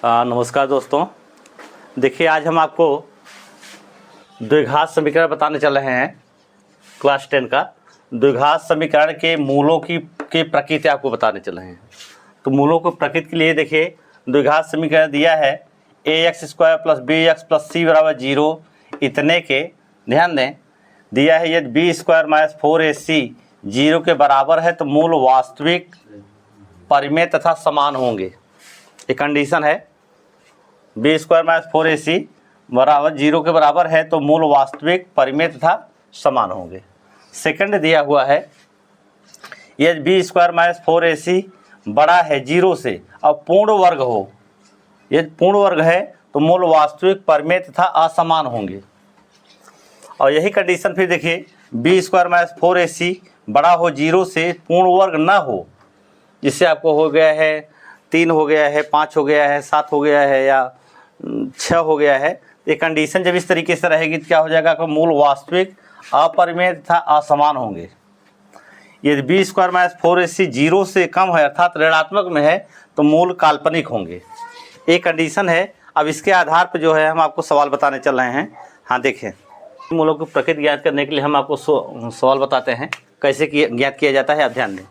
नमस्कार दोस्तों। देखिए, आज हम आपको द्विघात समीकरण बताने चल रहे हैं। क्लास 10 का द्विघात समीकरण के मूलों की प्रकृति आपको बताने चल रहे हैं। तो मूलों को प्रकृति के लिए देखिए, द्विघात समीकरण दिया है ax² + bx + c = 0 इतने के, ध्यान दें, दिया है यदि b² - 4ac 0 के बराबर है तो मूल वास्तविक, परिमेय तथा समान होंगे। एक कंडीशन है, b² - 4ac बराबर 0 के बराबर है तो मूल वास्तविक, परिमेय तथा समान होंगे। सेकंड दिया हुआ है यदि b² - 4ac बड़ा है 0 से और पूर्ण वर्ग हो, यदि पूर्ण वर्ग है तो मूल वास्तविक, परिमेय तथा असमान होंगे। और यही कंडीशन फिर देखिए, b² - 4ac बड़ा हो 0 से, पूर्ण वर्ग ना हो, जिससे आपको हो गया है 3 हो गया है, 5 हो गया है, 7 हो गया है या 6 हो गया है। ये कंडीशन जब इस तरीके से रहेगी तो क्या हो जाएगा कि मूल वास्तविक, अपरिमेय तथा असमान होंगे। यदि b² - 4ac 0 से कम है अर्थात ऋणात्मक में है तो मूल काल्पनिक होंगे। एक कंडीशन है। अब इसके आधार पर जो है हम आपको सवाल बताने चल रहे हैं। हाँ, देखें, मूलों की प्रकृति ज्ञात करने के लिए हम आपको सवाल बताते हैं कैसे ज्ञात किया जाता है। आप ध्यान दें,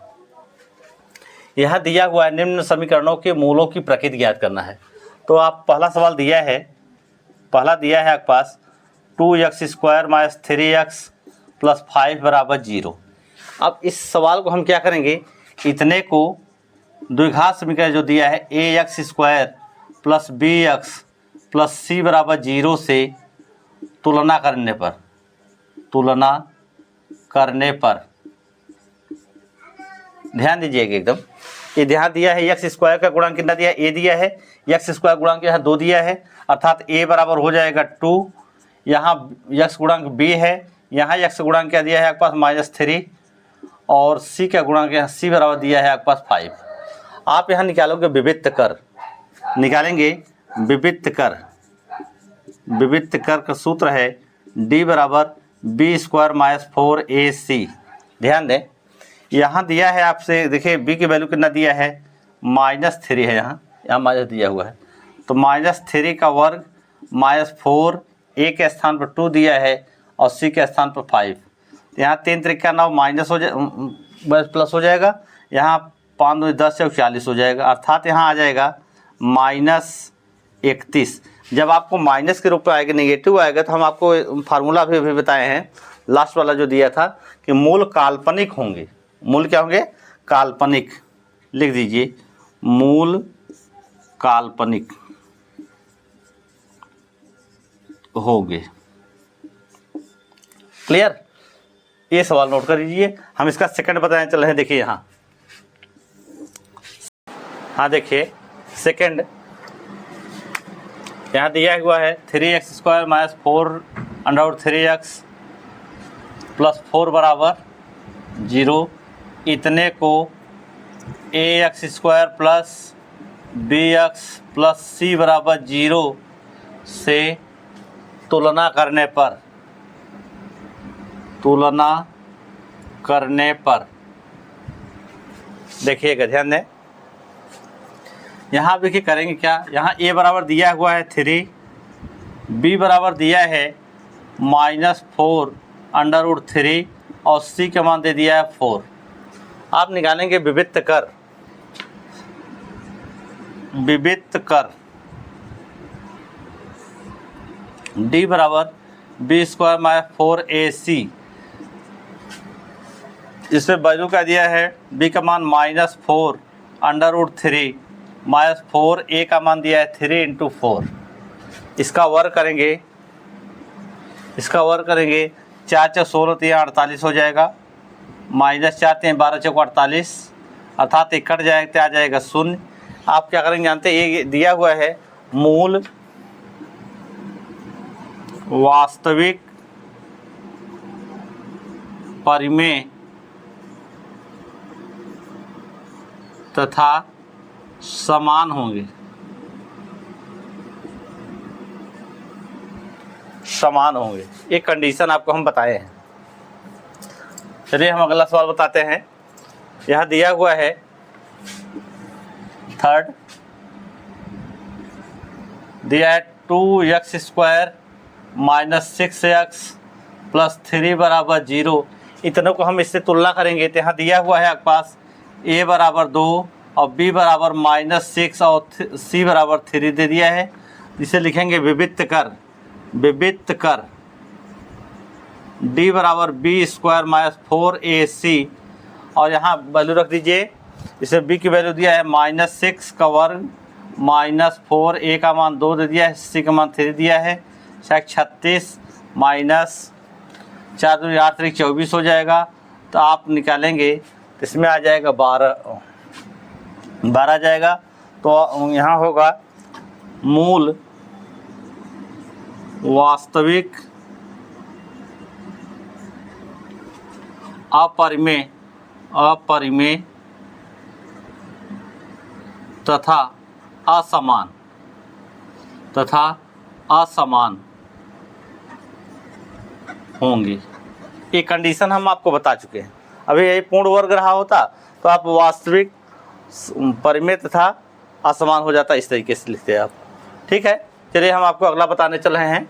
यहाँ दिया हुआ है निम्न समीकरणों के मूलों की प्रकृति ज्ञात करना है। तो आप पहला सवाल दिया है, आपके पास 2x² - 3x + 5 = 0। अब इस सवाल को हम क्या करेंगे, इतने को द्विघात समीकरण जो दिया है ax² + bx + c = 0 से तुलना करने पर ध्यान दीजिएगा एकदम। ये ध्यान दिया है x² का गुणांक कितना दिया है, a दिया है, x² गुणांक यहाँ 2 दिया है, अर्थात a बराबर हो जाएगा 2। यहाँ x गुणांक b है, यहाँ x गुणांक क्या दिया है आपके पास -3, और c का गुणांक यहाँ c बराबर दिया है आपके पास 5। आप यहाँ निकालोगे विविक्त कर, निकालेंगे विविक्त कर का सूत्र है d बराबर b² - 4ac। ध्यान दें, यहाँ दिया है आपसे, देखिए b की वैल्यू कितना दिया है, -3 है, यहाँ माइनस दिया हुआ है, तो -3 का वर्ग -4, a के स्थान पर 2 दिया है और c के स्थान पर 5। यहाँ 3 3 का 9 माइनस हो जाए प्लस हो जाएगा, यहाँ 5 2 10 से 40 हो जाएगा, अर्थात यहाँ आ जाएगा -31। जब आपको माइनस के रूप में आएगा, नेगेटिव आएगा, तो हम आपको फार्मूला भी बताए हैं, लास्ट वाला जो दिया था कि मूल काल्पनिक होंगे। मूल क्या होंगे, काल्पनिक। लिख दीजिए, मूल काल्पनिक होंगे। क्लियर? ये सवाल नोट कर लीजिए। हम इसका सेकंड बताने चल रहे हैं। देखिए यहाँ, हाँ देखिए सेकंड, यहाँ दिया हुआ है 3x² - 4√3x + 4 = 0 इतने को ax² + bx + c = 0 से तुलना करने पर देखिएगा, ध्यान दें, यहाँ देखिए करेंगे क्या, यहाँ a बराबर दिया हुआ है 3, b बराबर दिया है -4√3 और c का मान दे दिया है 4। आप निकालेंगे विविक्त कर d बराबर b² - 4ac, इसमें वैल्यू का दिया है b का मान -4√3 -4, a का मान दिया है 3 × 4। इसका वर्ग करेंगे, 4 × 16 = 48 हो जाएगा, -4 × 12 = 48, अर्थात एक कट जाएगा तो आ जाएगा 0। आप क्या करेंगे जानते हैं, ये दिया हुआ है मूल वास्तविक, परिमेय तथा समान होंगे। एक कंडीशन आपको हम बताए हैं। चलिए हम अगला सवाल बताते हैं। यहाँ दिया हुआ है थर्ड, दिया है 2x² माइनस 6x प्लस 3 बराबर 0। इतनों को हम इससे तुलना करेंगे तो यहाँ दिया हुआ है आपके पास a बराबर 2 और b बराबर -6 और c बराबर 3 दे दिया है। इसे लिखेंगे विविक्त कर d बराबर b² माइनस 4ac और यहाँ वैल्यू रख दीजिए। इसे b की वैल्यू दिया है -6 का वर्ग माइनस 4a का मान 2 दे दिया है, c का मान 3 दिया है। 36 माइनस 4 दूनी 8 3 24 हो जाएगा। तो आप निकालेंगे तो इसमें आ जाएगा 12 आ जाएगा। तो यहाँ होगा मूल वास्तविक अपरिमेय तथा असमान होंगे। ये कंडीशन हम आपको बता चुके हैं। अभी यही पूर्ण वर्ग रहा होता तो आप वास्तविक परिमेय तथा असमान हो जाता, इस तरीके से लिखते हैं आप। ठीक है, चलिए हम आपको अगला बताने चल रहे हैं।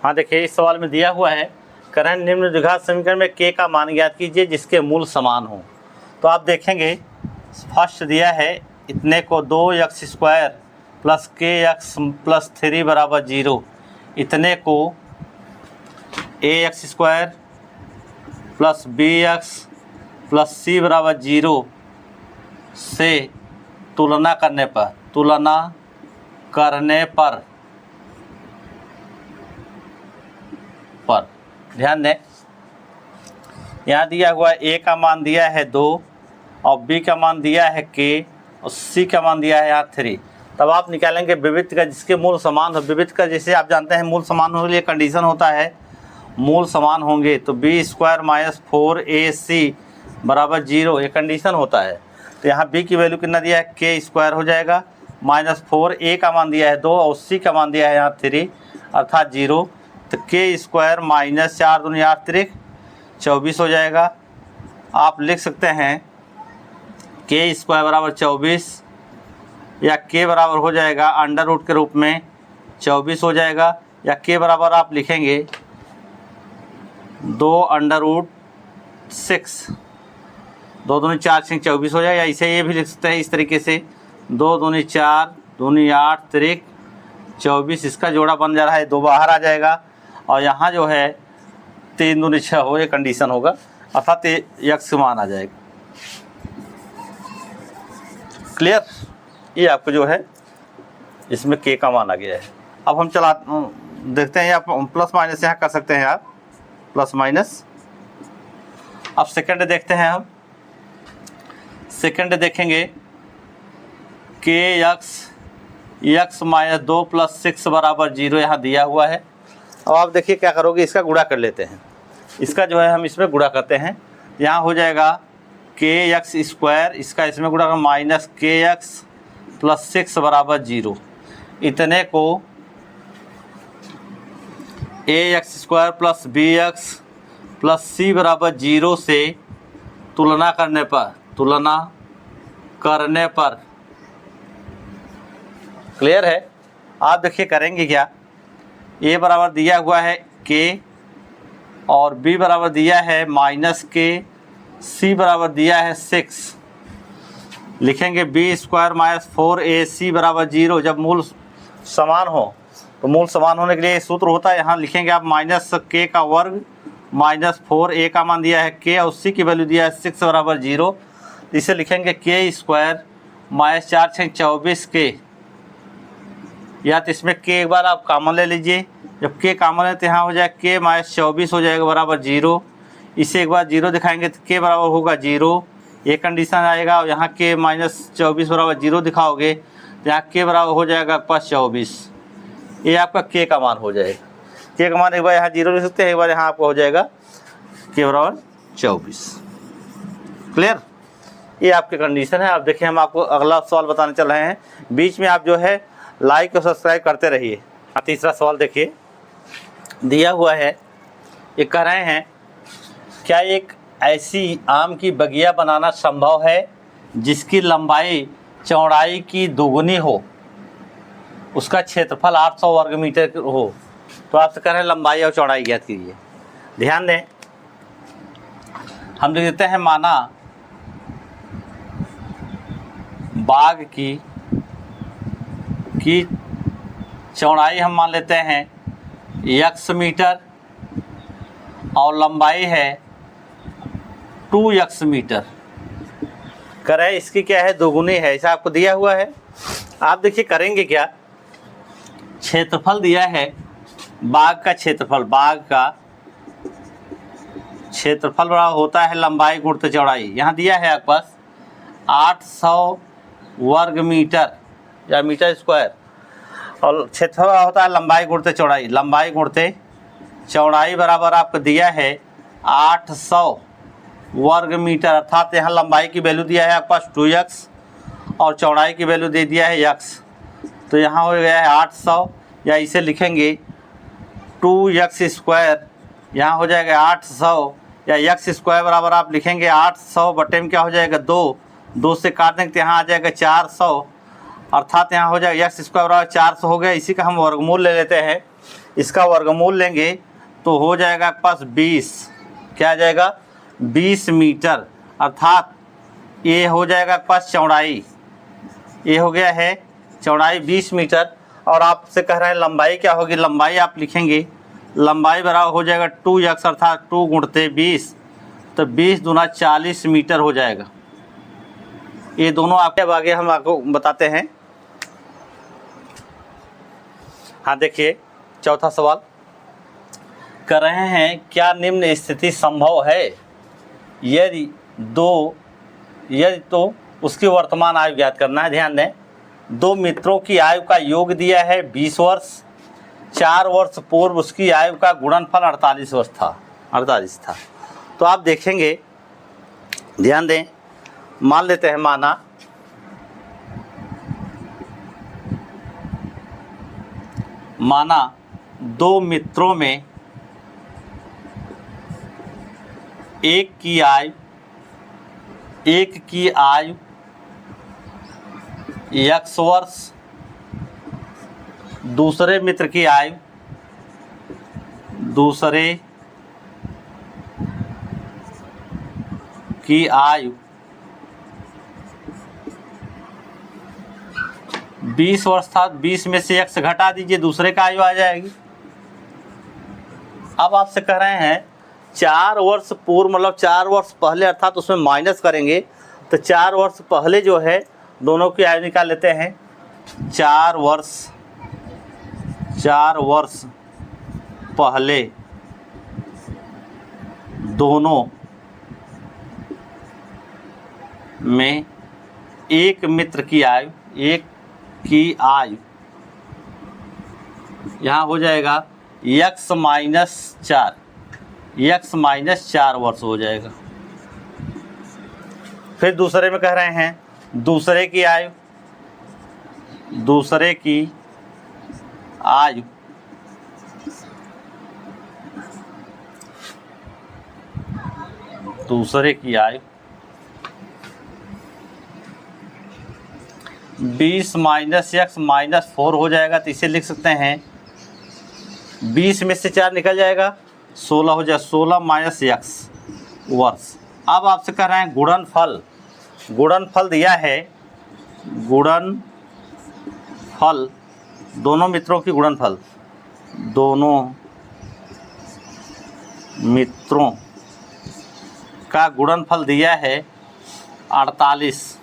हाँ देखिए, इस सवाल में दिया हुआ है करें निम्न द्विघात समीकरण में k का मान ज्ञात कीजिए जिसके मूल समान हो। तो आप देखेंगे फर्स्ट दिया है इतने को 2x² प्लस kx प्लस 3 बराबर 0, इतने को ax² plus bx plus c बराबर 0 से तुलना करने पर ध्यान दें, यहाँ दिया हुआ a का मान दिया है 2 और b का मान दिया है k और c का मान दिया है यहाँ 3। तब आप निकालेंगे विविध का जिसके मूल समान हो। विविध का जैसे आप जानते हैं मूल समान होने के लिए कंडीशन होता है मूल समान होंगे तो b² माइनस 4ac बराबर 0, ये कंडीशन होता है। तो यहाँ b की वैल्यू कितना दिया है k² हो जाएगा, माइनस 4a का मान दिया है 2 और c का मान दिया है यहाँ 3 अर्थात 0। तो k² माइनस 4 दूनी 8 3 24 हो जाएगा। आप लिख सकते हैं k² बराबर 24 या k बराबर हो जाएगा अंडर रूट के रूप में 24 हो जाएगा, या k बराबर आप लिखेंगे 2√6, 2 दूनी 4 6 24 हो जाएगा। इसे ये भी लिख सकते हैं इस तरीके से 2 दूनी 4 दूनी 8 3 24, इसका जोड़ा बन जा रहा है 2 बाहर आ जाएगा और यहाँ जो है 3 दूनी 6 हो, ये कंडीशन होगा अर्थात x मान आ जाएगा। क्लियर, ये आपको जो है इसमें k का मान आ गया है। अब हम देखते हैं, आप प्लस माइनस यहाँ कर सकते हैं आप प्लस माइनस। अब सेकंड देखते हैं, हम सेकंड देखेंगे x माइनस 2 प्लस 6 बराबर 0 यहाँ दिया हुआ है। अब आप देखिए क्या करोगे, इसका गुणा कर लेते हैं। इसका जो है हम इसमें गुणा करते हैं, यहाँ हो जाएगा kx², इसका इसमें गुणा कर माइनस kx प्लस 6 बराबर 0, इतने को ax² plus bx plus c बराबर 0 से तुलना करने पर क्लियर है। आप देखिए करेंगे क्या, a बराबर दिया हुआ है k और b बराबर दिया है माइनस k, c बराबर दिया है 6, लिखेंगे b² माइनस 4ac बराबर 0। जब मूल समान हो तो मूल समान होने के लिए सूत्र होता है, यहाँ लिखेंगे आप माइनस k का वर्ग माइनस 4a का मान दिया है k और c की वैल्यू दिया है 6 बराबर 0। इसे लिखेंगे k² माइनस 4 6 24 k, या तो इसमें k एक बार आप कॉमन ले लीजिए। जब k कॉमन है तो यहाँ हो जाएगा k माइनस 24 हो जाएगा बराबर 0। इसे एक बार 0 दिखाएंगे तो k बराबर होगा 0, ये कंडीशन आएगा। और यहाँ k माइनस 24 बराबर 0 दिखाओगे तो यहाँ k बराबर हो जाएगा प्लस 24, ये आपका k का मान हो जाएगा। k का मान एक बार यहाँ 0 लिख सकते हैं, एक बार यहाँ आपका हो जाएगा k बराबर 24। क्लियर, ये आपके कंडीशन है। अब देखिए हम आपको अगला सवाल बताने चल रहे हैं, बीच में आप जो है लाइक और सब्सक्राइब करते रहिए। तीसरा सवाल देखिए दिया हुआ है, ये कह रहे हैं क्या एक ऐसी आम की बगिया बनाना संभव है जिसकी लंबाई चौड़ाई की दोगुनी हो उसका क्षेत्रफल 800 वर्ग मीटर हो, तो आपसे कह रहे हैं लंबाई और चौड़ाई ज्ञात कीजिए। ध्यान दें, हम लिख देते हैं माना बाग की चौड़ाई हम मान लेते हैं x मीटर और लंबाई है 2x मीटर। करें इसकी क्या है, दोगुनी है, ऐसा आपको दिया हुआ है। आप देखिए करेंगे क्या, क्षेत्रफल दिया है बाग का क्षेत्रफल, बाग का क्षेत्रफल बड़ा होता है लंबाई गुणित चौड़ाई। यहाँ दिया है आपके पास 800 वर्ग मीटर या मीटर स्क्वायर, और क्षेत्रफल होता है लंबाई गुणित चौड़ाई। लंबाई गुणित चौड़ाई बराबर आपको दिया है 800 वर्ग मीटर, अर्थात यहाँ लंबाई की वैल्यू दिया है आपके पास 2x और चौड़ाई की वैल्यू दे दिया है x। तो यहाँ हो गया है 800, या इसे लिखेंगे 2x स्क्वायर, यहाँ हो जाएगा 800, या x स्क्वायर बराबर आप लिखेंगे 800 बटे में क्या हो जाएगा 2 से काट देंगे तो यहाँ आ जाएगा 400, अर्थात यहाँ हो जाएगा x स्क्वायर बराबर 400 हो गया। इसी का हम वर्गमूल ले लेते हैं, इसका वर्गमूल लेंगे तो हो जाएगा आपके पास 20, क्या आ जाएगा 20 मीटर, अर्थात ये हो जाएगा आपके पास चौड़ाई, ये हो गया है चौड़ाई 20 मीटर। और आपसे कह रहे हैं लंबाई क्या होगी, लंबाई आप लिखेंगे लंबाई बराबर हो जाएगा 2x अर्थात 2 गुणित 20, तो 20 दूना 40 मीटर हो जाएगा। ये दोनों आपके अब आगे हम आपको बताते हैं। हाँ देखिए चौथा सवाल कर रहे हैं, क्या निम्न स्थिति संभव है, यदि तो उसकी वर्तमान आयु ज्ञात करना है। ध्यान दें, दो मित्रों की आयु का योग दिया है 20 वर्ष, 4 वर्ष पूर्व उसकी आयु का गुणनफल 48 वर्ष था, 48 था। तो आप देखेंगे, ध्यान दें, मान लेते हैं माना दो मित्रों में एक की आयु x वर्ष, दूसरे मित्र की आयु 20 वर्ष था। 20 में से x घटा दीजिए, दूसरे का आयु आ जाएगी। अब आपसे कह रहे हैं 4 वर्ष पूर्व, मतलब 4 वर्ष पहले, अर्थात उसमें माइनस करेंगे तो 4 वर्ष पहले जो है दोनों की आयु निकाल लेते हैं। 4 वर्ष पहले दोनों में एक मित्र की आयु, यहाँ हो जाएगा x माइनस 4 वर्ष हो जाएगा। फिर दूसरे में कह रहे हैं दूसरे की आयु 20 माइनस x माइनस 4 हो जाएगा। तो इसे लिख सकते हैं 20 में से 4 निकल जाएगा, 16 हो जाएगा, 16 माइनस x वर्ष। अब आपसे कह रहे हैं गुणनफल दिया है, गुणनफल दोनों मित्रों की गुणनफल, दोनों मित्रों का गुणनफल दिया है 48।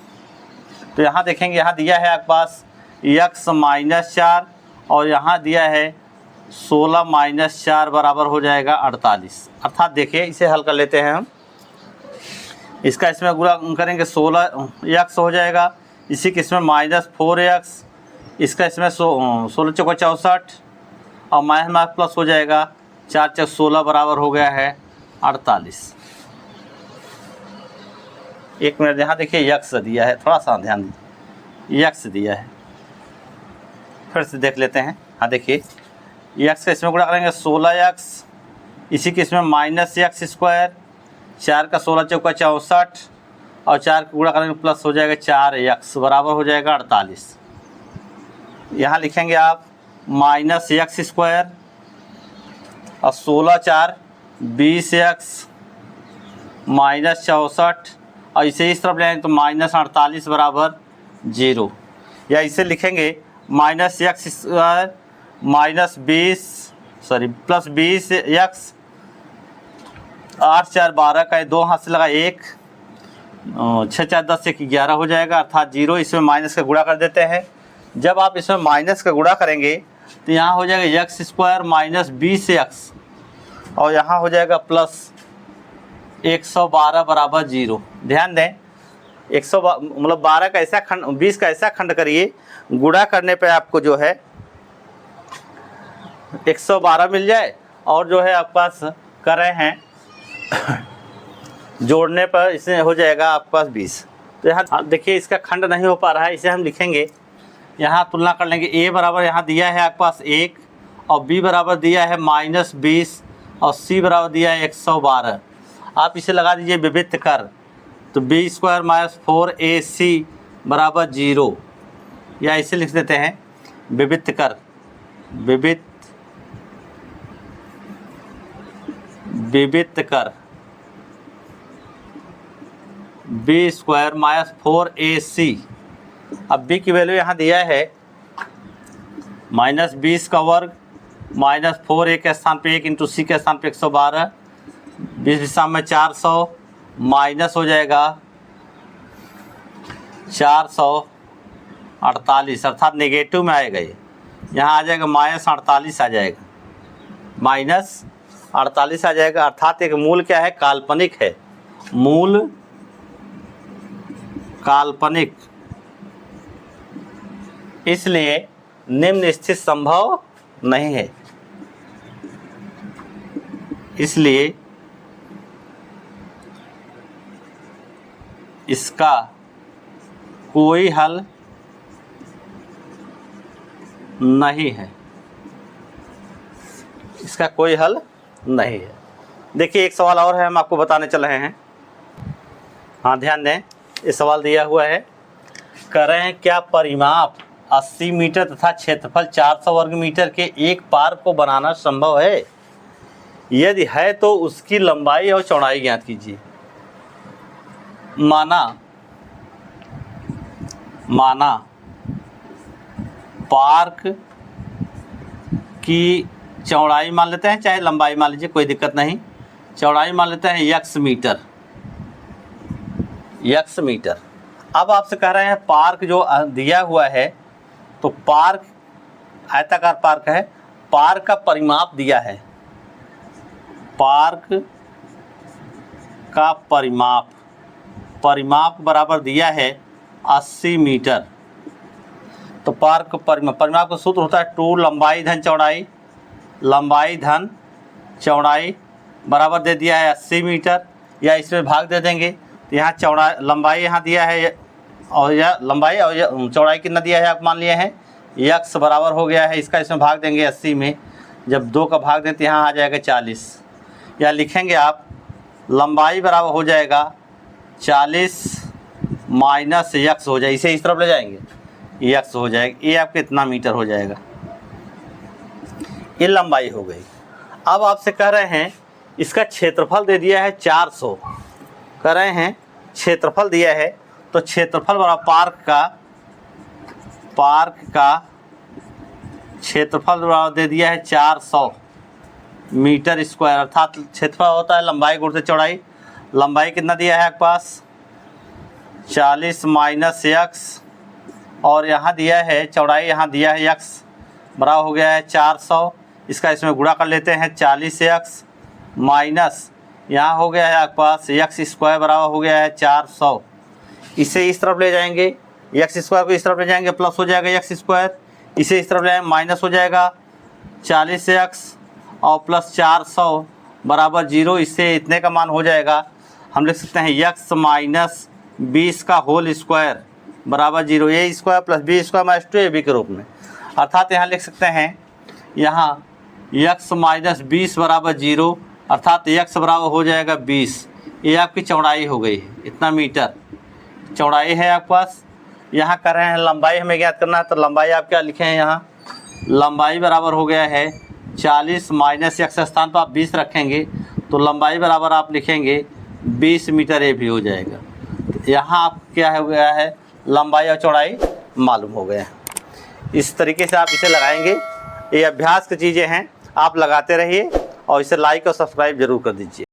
तो यहाँ देखेंगे, यहाँ दिया है आपके पास x माइनस 4 और यहाँ दिया है 16 माइनस 4 बराबर हो जाएगा 48। अर्थात देखिए इसे हल कर लेते हैं हम, इसका इसमें गुणा करेंगे 16x हो जाएगा, इसी के इसमें माइनस 4x, इसका इसमें 16 चौका 64 और माइनस प्लस हो जाएगा 4 चौक 16 बराबर हो गया है 48। एक मिनट, यहाँ देखिए x दिया है, थोड़ा सा ध्यान दीजिए, x दिया है, फिर से देख लेते हैं। हाँ देखिए x का इसमें गुणा करेंगे 16x, इसी के इसमें माइनस x स्क्वायर, 4 का 16 चौका 64 और 4 का गुणा करेंगे प्लस हो जाएगा 4x बराबर हो जाएगा 48। यहाँ लिखेंगे आप माइनस एक्स स्क्वायर और 16 4 20 एक्स माइनस 64 और इसे इस तरफ लेंगे तो माइनस 48 बराबर 0। या इसे लिखेंगे minus x square minus 20 plus 20 x 8 4 12 का 2 हाथ से लगा 1 6 4 10 1 11 हो जाएगा अर्थात 0। इसमें माइनस का गुणा कर देते हैं। जब आप इसमें माइनस का गुणा करेंगे तो यहाँ हो जाएगा एक्स स्क्वायर माइनस 20 एक्स और यहाँ हो जाएगा प्लस 112 बराबर 0। ध्यान दें 12 का ऐसा खंड 20 का ऐसा खंड करिए गुणा करने पे आपको जो है 112 मिल जाए और जो है आपके पास कर रहे हैं जोड़ने पर इसमें हो जाएगा आपके पास 20। तो यहाँ देखिए इसका खंड नहीं हो पा रहा है, इसे हम लिखेंगे यहाँ तुलना कर लेंगे। a बराबर यहाँ दिया है आपके पास 1 और b बराबर दिया है माइनस 20 और c बराबर दिया है 112। आप इसे लगा दीजिए विभिन्न कर तो b स्क्वायर माइनस 4ac बराबर 0 या इसे लिख देते हैं विभिन्न कर b स्क्वायर माइनस 4ac। अब b की वैल्यू यहाँ दिया है माइनस 20 का वर्ग माइनस 4a के स्थान पे 1 इंटू सी के स्थान पे 112 20 दिशा में 400 माइनस हो जाएगा 448 अर्थात नेगेटिव में आएगा। ये यहाँ आ जाएगा माइनस 48 आ जाएगा माइनस 48 आ जाएगा अर्थात एक मूल क्या है काल्पनिक है, मूल काल्पनिक, इसलिए निम्न स्थिति संभव नहीं है। इसलिए इसका कोई हल नहीं है, इसका कोई हल नहीं है। देखिए एक सवाल और है, हम आपको बताने चल रहे हैं। हाँ ध्यान दें, ये सवाल दिया हुआ है, कह रहे हैं क्या परिमाप 80 मीटर तथा क्षेत्रफल 400 वर्ग मीटर के एक पार्क को बनाना संभव है? यदि है तो उसकी लंबाई और चौड़ाई ज्ञात कीजिए। माना पार्क की चौड़ाई मान लेते हैं, चाहे लंबाई मान लीजिए, कोई दिक्कत नहीं। चौड़ाई मान लेते हैं x मीटर। अब आपसे कह रहे हैं पार्क जो दिया हुआ है, तो पार्क आयताकार पार्क है, पार्क का परिमाप दिया है, पार्क का परिमाप बराबर दिया है 80 मीटर। तो पार्क परिमाप का सूत्र होता है 2 लंबाई धन चौड़ाई बराबर दे दिया है 80 मीटर, या इसमें भाग दे देंगे तो यहाँ लंबाई यहाँ दिया है और यह लंबाई और यह चौड़ाई कितना दिया है आप मान लिए हैं x बराबर हो गया है, इसका इसमें भाग देंगे 80 में, जब 2 का भाग दें तो यहाँ आ जाएगा 40। या लिखेंगे आप लंबाई बराबर हो जाएगा 40 माइनस x हो जाए, इसे इस तरफ ले जाएंगे x हो जाएगा, ये आपके कितना मीटर हो जाएगा, ये लंबाई हो गई। अब आपसे कह रहे हैं इसका क्षेत्रफल दे दिया है 400, कह रहे हैं क्षेत्रफल दिया है, तो क्षेत्रफल बराबर पार्क का क्षेत्रफल बराबर दे दिया है 400 मीटर स्क्वायर, अर्थात क्षेत्रफल होता है लंबाई गुणित चौड़ाई। लंबाई कितना दिया है आपके पास 40 माइनस x और यहाँ दिया है चौड़ाई, यहाँ दिया है x बराबर हो गया है 400, इसका इसमें गुणा कर लेते हैं 40x माइनस यहाँ हो गया है आपके पास x स्क्वायर बराबर हो गया है 400। इसे इस तरफ ले जाएंगे, x स्क्वायर को इस तरफ ले जाएंगे प्लस हो जाएगा x स्क्वायर, इसे इस तरफ ले जाएंगे माइनस हो जाएगा 40x और प्लस 400 बराबर 0। इससे इतने का मान हो जाएगा, हम लिख सकते हैं x माइनस 20 का होल स्क्वायर बराबर 0, a square plus b square minus 2ab के रूप में। अर्थात यहाँ लिख सकते हैं यहाँ x माइनस 20 बराबर 0, अर्थात x बराबर हो जाएगा 20। ये आपकी चौड़ाई हो गई, इतना मीटर चौड़ाई है आपके पास। यहाँ कर रहे हैं लंबाई हमें ज्ञात करना है, तो लंबाई आप क्या लिखे हैं यहाँ, लंबाई बराबर हो गया है 40 माइनस x स्थान पर आप 20 रखेंगे तो लंबाई बराबर आप लिखेंगे 20 मीटर, ये भी हो जाएगा। तो यहाँ आप क्या हो गया है, लंबाई और चौड़ाई मालूम हो गया है। इस तरीके से आप इसे लगाएंगे। ये अभ्यास की चीज़ें हैं, आप लगाते रहिए और इसे लाइक और सब्सक्राइब जरूर कर दीजिए।